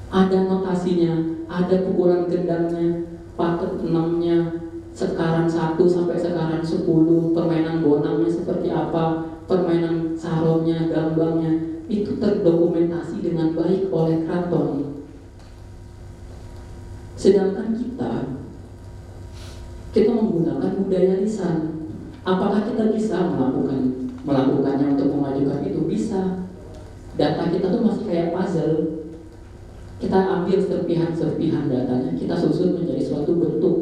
ada notasinya, ada pukulan gendangnya, paket 6-nya, sekaran 1 sampai sekaran 10, permainan bonangnya seperti apa, permainan sarongnya, gambangnya, itu terdokumentasi dengan baik oleh keraton. Sedangkan kita menggunakan budaya lisan. Apakah kita bisa melakukannya untuk memajukan itu? Bisa. Data kita tuh masih kayak puzzle. Kita ambil serpihan-serpihan datanya, kita susun menjadi suatu bentuk.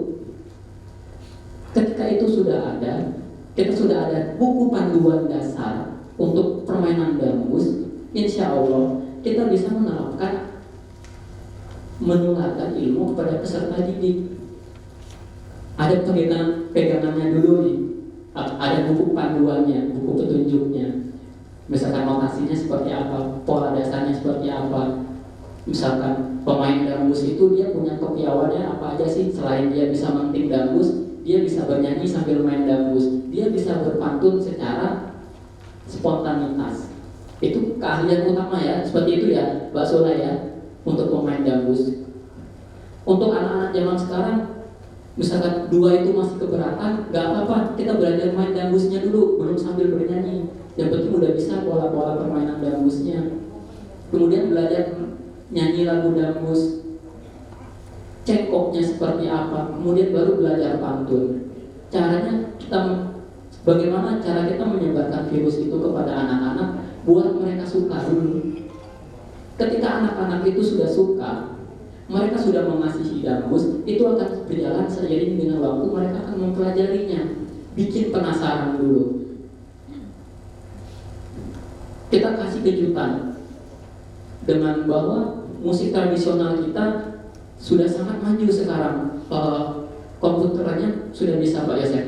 Ketika itu sudah ada, kita sudah ada buku panduan dasar untuk permainan gambus. Insya Allah kita bisa menularkan ilmu kepada peserta didik. Ada pegangannya dulu nih, ada buku panduannya, buku petunjuknya. Misalkan notasinya seperti apa, pola dasarnya seperti apa. Misalkan pemain gambus itu dia punya kepiawannya apa aja sih? Selain dia bisa menting gambus, dia bisa bernyanyi sambil main gambus, dia bisa berpantun secara spontanitas. Itu keahlian utama ya, seperti itu ya Mbak Sola ya, untuk pemain gambus. Untuk anak-anak zaman sekarang, misalkan 2 itu masih keberatan, gak apa-apa, kita belajar main gambusnya dulu, belum sambil bernyanyi. Yang penting udah bisa pola-pola permainan gambusnya. Kemudian belajar nyanyi lagu gambus, cengkoknya seperti apa, kemudian baru belajar pantun. Bagaimana cara kita menyebarkan virus itu kepada anak-anak, buat mereka suka dulu. Ketika anak-anak itu sudah suka, mereka sudah mengasihi gambus, itu akan berjalan seiring dengan waktu, mereka akan mempelajarinya. Bikin penasaran dulu. Kita kasih kejutan dengan bahwa musik tradisional kita sudah sangat maju sekarang. Komputernya sudah bisa Pak Yosef.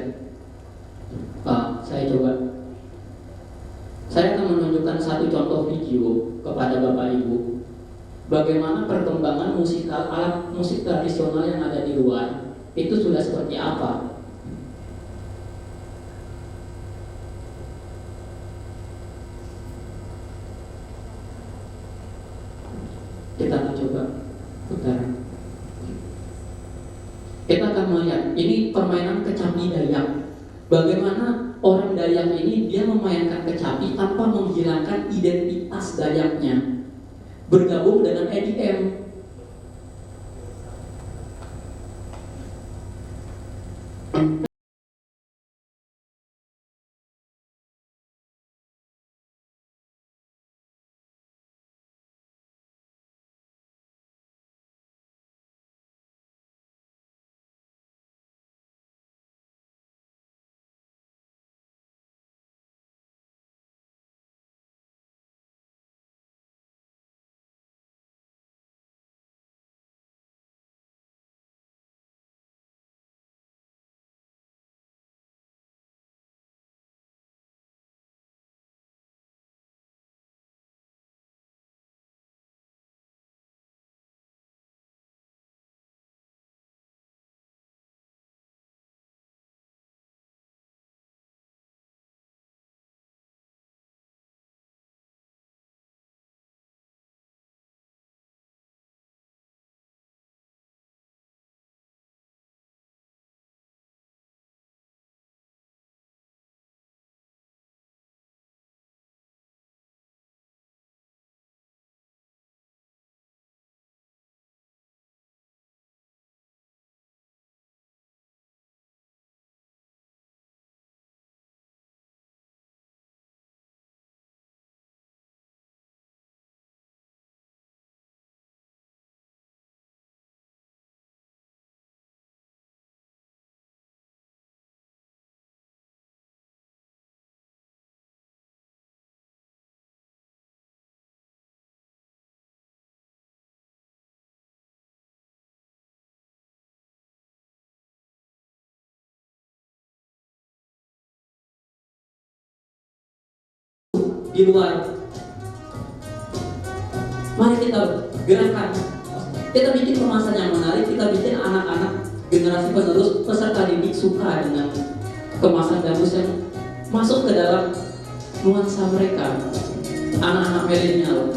Saya coba. Saya akan menunjukkan satu contoh video kepada Bapak Ibu. Bagaimana perkembangan alat musik tradisional yang ada di luar itu sudah seperti apa. Kita akan coba putar. Kita akan melihat ini permainan kecapi Dayak. Bagaimana orang Dayak ini dia memainkan kecapi tanpa menghilangkan identitas Dayaknya, bergabung dengan EDM. di luar. Mari kita gerakan, kita bikin kemasan yang menarik, kita bikin anak-anak generasi penerus peserta didik suka dengan kemasan dambus yang masuk ke dalam nuansa mereka, anak-anak milenial.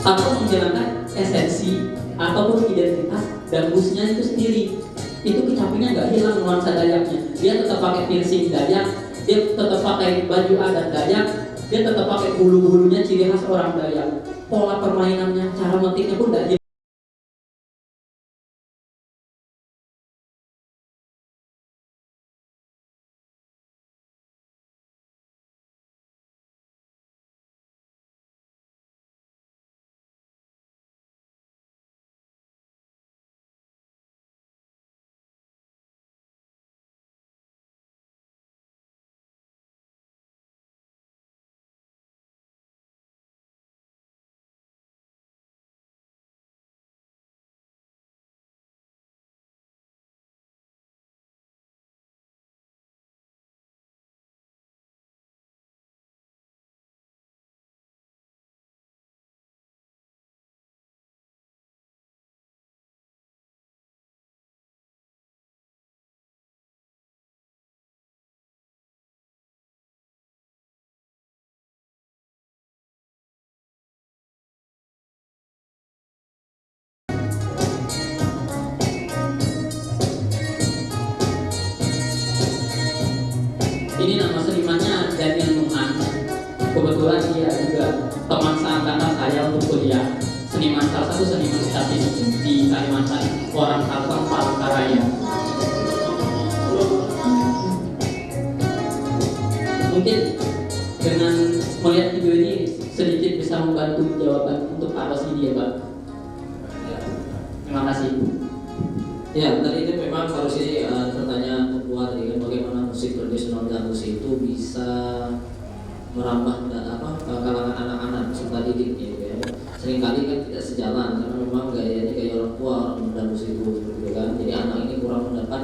Atau menjalankan esensi ataupun identitas dambusnya itu sendiri. Itu kecapinya nggak hilang nuansa Dayaknya. Dia tetap pakai piercing Dayak, dia tetap pakai baju adat Dayak, dia tetap pakai bulu-bulunya ciri khas orang Dayak. Pola permainannya, cara metiknya pun nggak hilang. Ini nama senimannya Daniel Nuhan. Kebetulan dia juga teman seangkatan saya untuk kuliah. Seniman, salah satu seniman statis di Kalimantan, orang Kalteng, Palangkaraya. Mungkin dengan melihat video ini sedikit bisa membantu jawaban untuk Pak Rosidi ya Pak. Terima kasih. Ya, tadi itu memang harus ini pertanyaan kedua tadi kan, bagaimana musik tradisional dangdut itu bisa merambah kalangan anak-anak peserta didik gitu ya. Seringkali kan tidak sejalan karena memang gayanya gaya orang tua orang dangdut itu seperti itu kan. Jadi anak ini kurang mendapat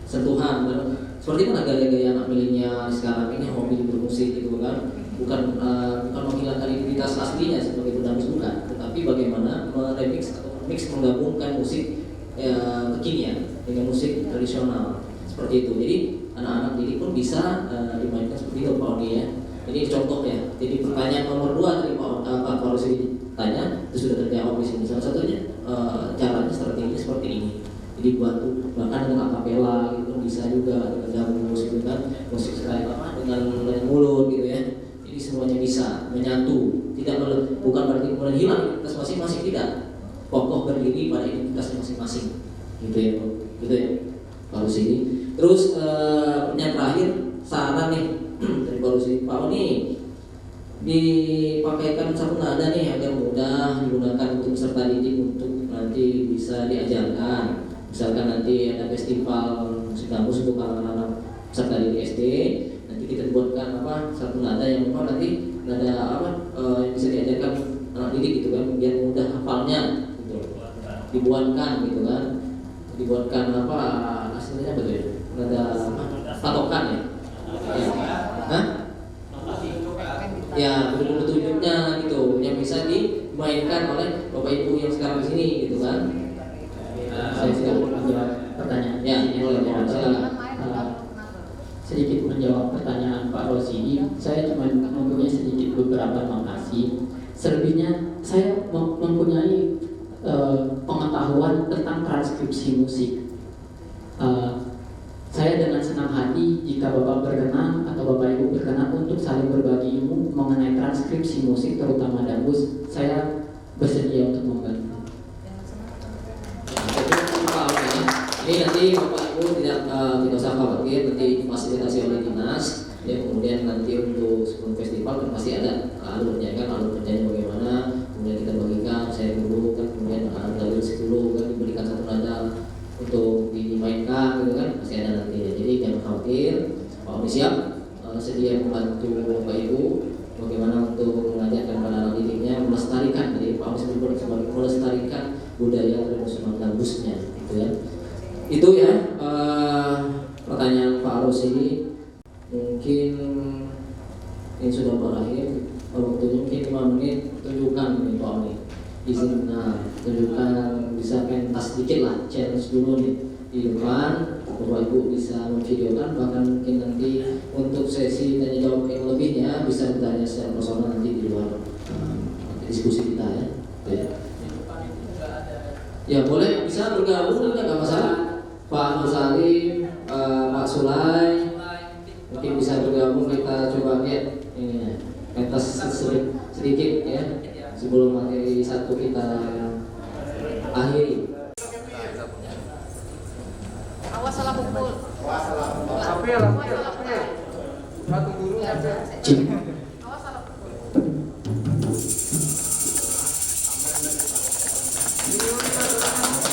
sentuhan kan. Seperti mana gaya-gaya anak milenial sekarang ini hobi bermusik gitu kan. Bukan menghilangkan identitas aslinya sebagai pedangdut bukan, tetapi bagaimana meremix atau mix menggabungkan musik kekinian dengan musik tradisional seperti itu. Jadi anak-anak didik pun bisa dimainkan seperti itu Pak Odi ya. Ini contoh ya. Jadi pertanyaan nomor 2 tadi Pak Rosidi tanya itu sudah terjawab di sini. Salah satunya caranya strateginya seperti ini. Jadi bantu bahkan dengan akapela gitu bisa juga dengan gabung musik kan musik sekali dengan mulut gitu ya. Jadi semuanya bisa menyatu, bukan berarti kemudian hilang identitas masing-masing, tidak. Kokoh berdiri pada identitasnya masing-masing, gitu ya, gitu ya. Pak Rosidi. Terus yang terakhir saran nih dari Pak Rosidi, Pak Oni dipakaikan satu nada nih agar mudah digunakan untuk peserta didik untuk nanti bisa diajarkan. Misalkan nanti ada festival musik dangdut untuk anak-anak peserta didik SD, nanti kita buatkan satu nada yang memang nanti nada yang bisa diajarkan anak didik gitu kan, biar mudah hafalnya gitu. Dibuatkan gitu kan, dibuatkan hasilnya betul nada patokan ya. Ya petunjuknya gitu yang bisa dimainkan oleh Bapak Ibu yang sekarang di sini gitu kan. Saya sedang menjawab pertanyaan. Ya, boleh silakan. Sedikit menjawab pertanyaan Pak Rosidi, saya cuma mempunyai sedikit beberapa makasih. Selebihnya saya mempunyai pengetahuan tentang transkripsi musik. Saya dengan senang hati jika Bapak berkenan atau Bapak Ibu berkenan untuk saling berbagi ilmu mengenai transkripsi musik terutama dangdut, saya bersedia untuk membantu. Ini nanti Bapak Ibu tidak usah khawatir, nanti difasilitasi oleh dinas. Ya, kemudian nanti untuk sebelum festival kan pasti ada alurnya kan, alur kerjanya bagaimana. Kemudian kita bagikan, saya dulu kan, kemudian alur dulu kan diberikan satu nada untuk dimainkan gitu kan, pasti ada nanti. Jadi jangan khawatir, Pak Oni siap sedia membantu Bapak Ibu bagaimana untuk mengajarkan pada anak didiknya melestarikan. Jadi Pak Oni sebagai melestarikan budaya tradisional dangdutnya gitu ya. Itu ya pertanyaan Pak Arus ya. evaluasi. Mungkin ini sudah berakhir. Waktunya mungkin 5 menit. Tunjukkan nih Pak Oni. Izin, tunjukkan, bisa pentas sedikit lah, challenge dulu nih di depan. Bapak Ibu bisa memvideokan, bahkan mungkin nanti untuk sesi tanya jawab yang lebihnya bisa bertanya secara personal nanti di luar diskusi kita ya. Ya boleh, bisa bergabung, nggak masalah. Pak Nur Salim, Pak Sulai, mungkin bisa bergabung. Kita coba lihat ini pentas sedikit ya sebelum materi satu kita akhiri. Awas salah pukul. Apel. Satu guru apel. Awas salah pukul.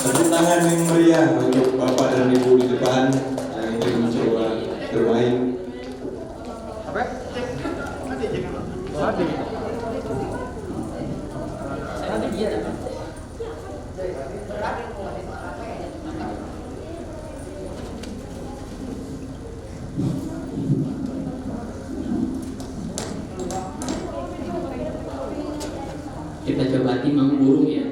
Tepuk tangan yang meriah untuk Bapak dan Ibu di depan yang ingin mencoba bermain. Apa? Tadi. Kita coba timang burung ya,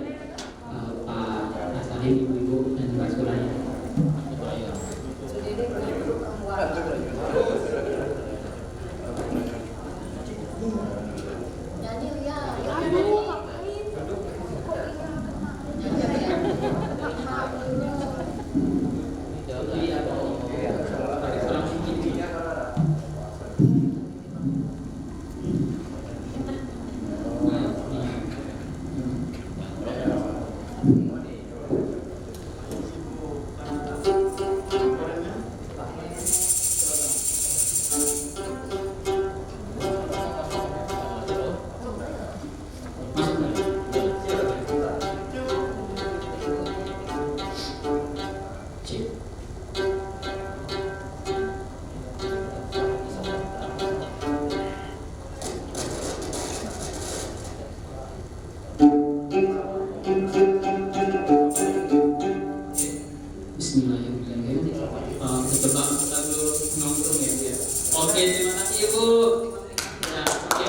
Pak Asalim, Ibu-Ibu dan Pak Sulaya. Bismillahirrahmanirrahim. Coba lagu nongkrong ya. Oke, terima kasih Ibu. Ya, oke.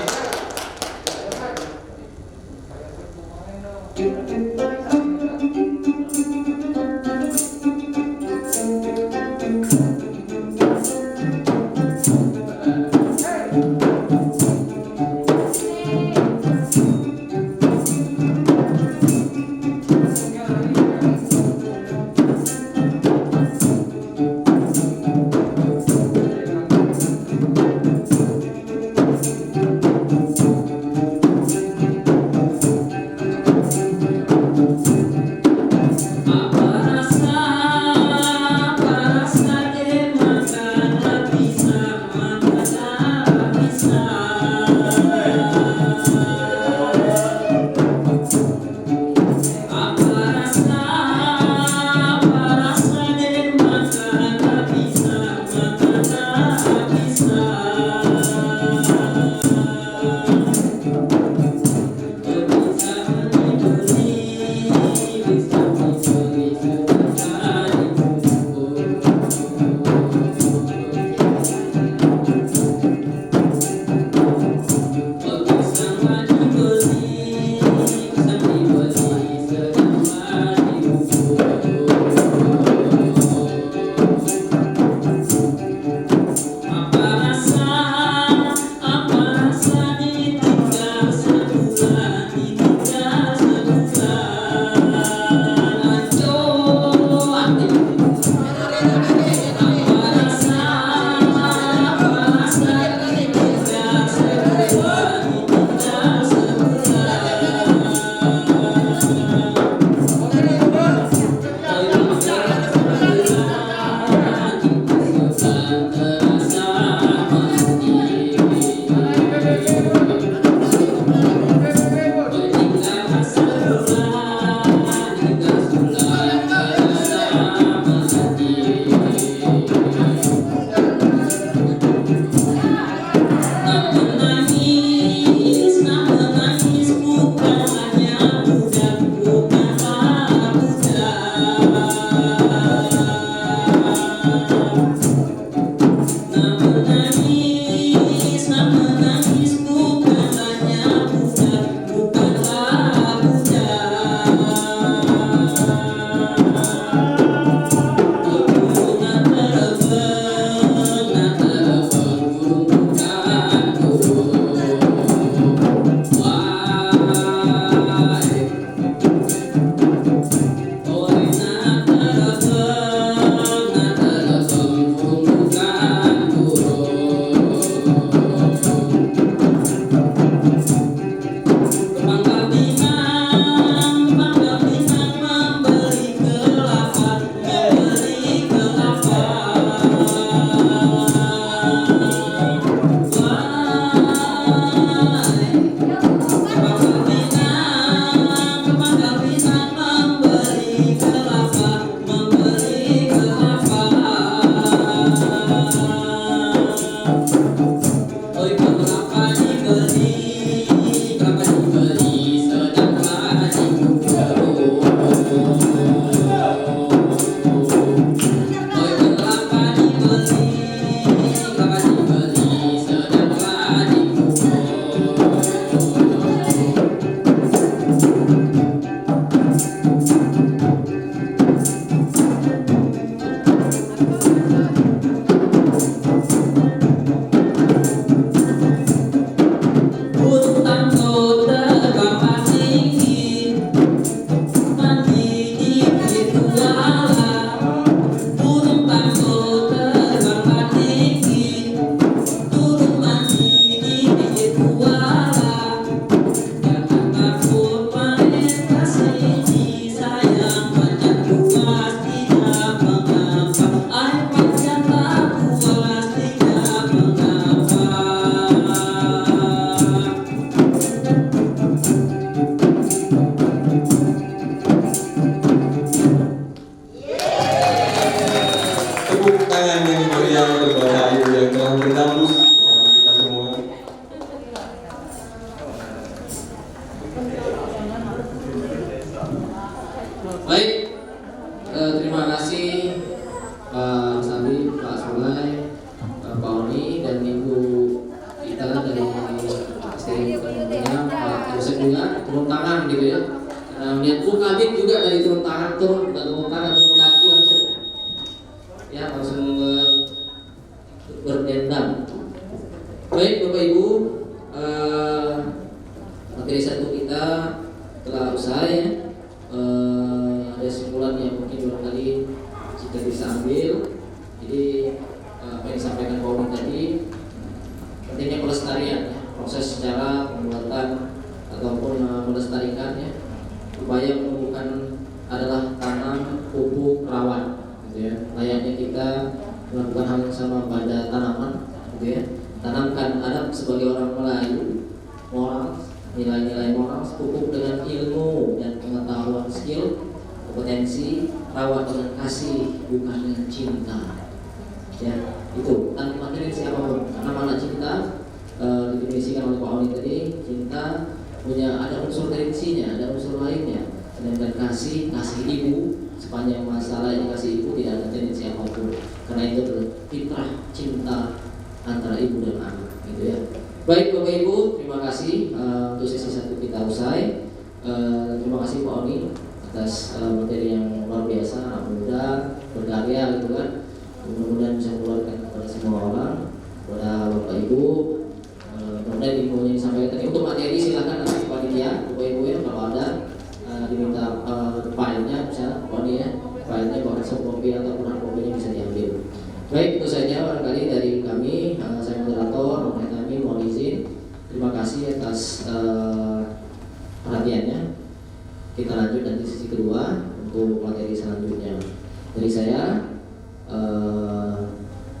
gitu ya. Lihat kabin juga dari turun tangan, turun kaki langsung, ya langsung berdendam. Baik Bapak Ibu, materi satu kita telah usai ya. Ada simpulan yang mungkin barangkali kita bisa ambil. Jadi apa yang disampaikan Pak Umi tadi, pentingnya pelestarian ya, proses secara pembuatan ataupun melestarikan ya, upaya menumbuhkan adalah tanam pupuk rawan gitu ya. Layaknya kita melakukan hal yang sama pada tanaman gitu ya. Tanamkan adab sebagai orang Melayu, moral, nilai-nilai moral, pupuk dengan ilmu dan pengetahuan, skill, kompetensi, rawat dengan kasih bukan dengan cinta. Ya, itu tanpa materi siapapun. Karena mana cinta didefinisikan oleh Pak Oni tadi, cinta punya ada unsur tendensinya, ada unsur lainnya. Sedangkan kasih ibu sepanjang masalah yang kasih ibu tidak ada tendensi apapun. Karena itu adalah fitrah cinta antara ibu dan anak, gitu ya. Baik Bapak Ibu, terima kasih untuk sesi satu kita usai. Terima kasih Pak Oni atas materi yang luar biasa, anak muda, berkarya gitu kan. Mudah-mudahan bisa mengeluarkan kepada semua orang, kepada Bapak Ibu. Mudah-mudahan info yang disampaikan tadi. Untuk materi silakan nanti panitia, Bapak Ibu ya, kalau ada diminta filenya, misalnya Pak Oni ya, filenya bahkan softcopy ataupun hardcopy-nya bisa diambil. Baik, itu saja barangkali dari kami. Saya moderator, kami mohon izin. Terima kasih atas perhatiannya. Kita lanjut nanti sesi kedua untuk materi selanjutnya. Dari saya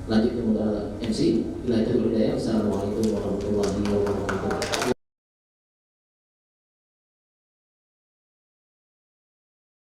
lanjut ke modal MC. Bila itu berbeda. Assalamualaikum warahmatullahi wabarakatuh.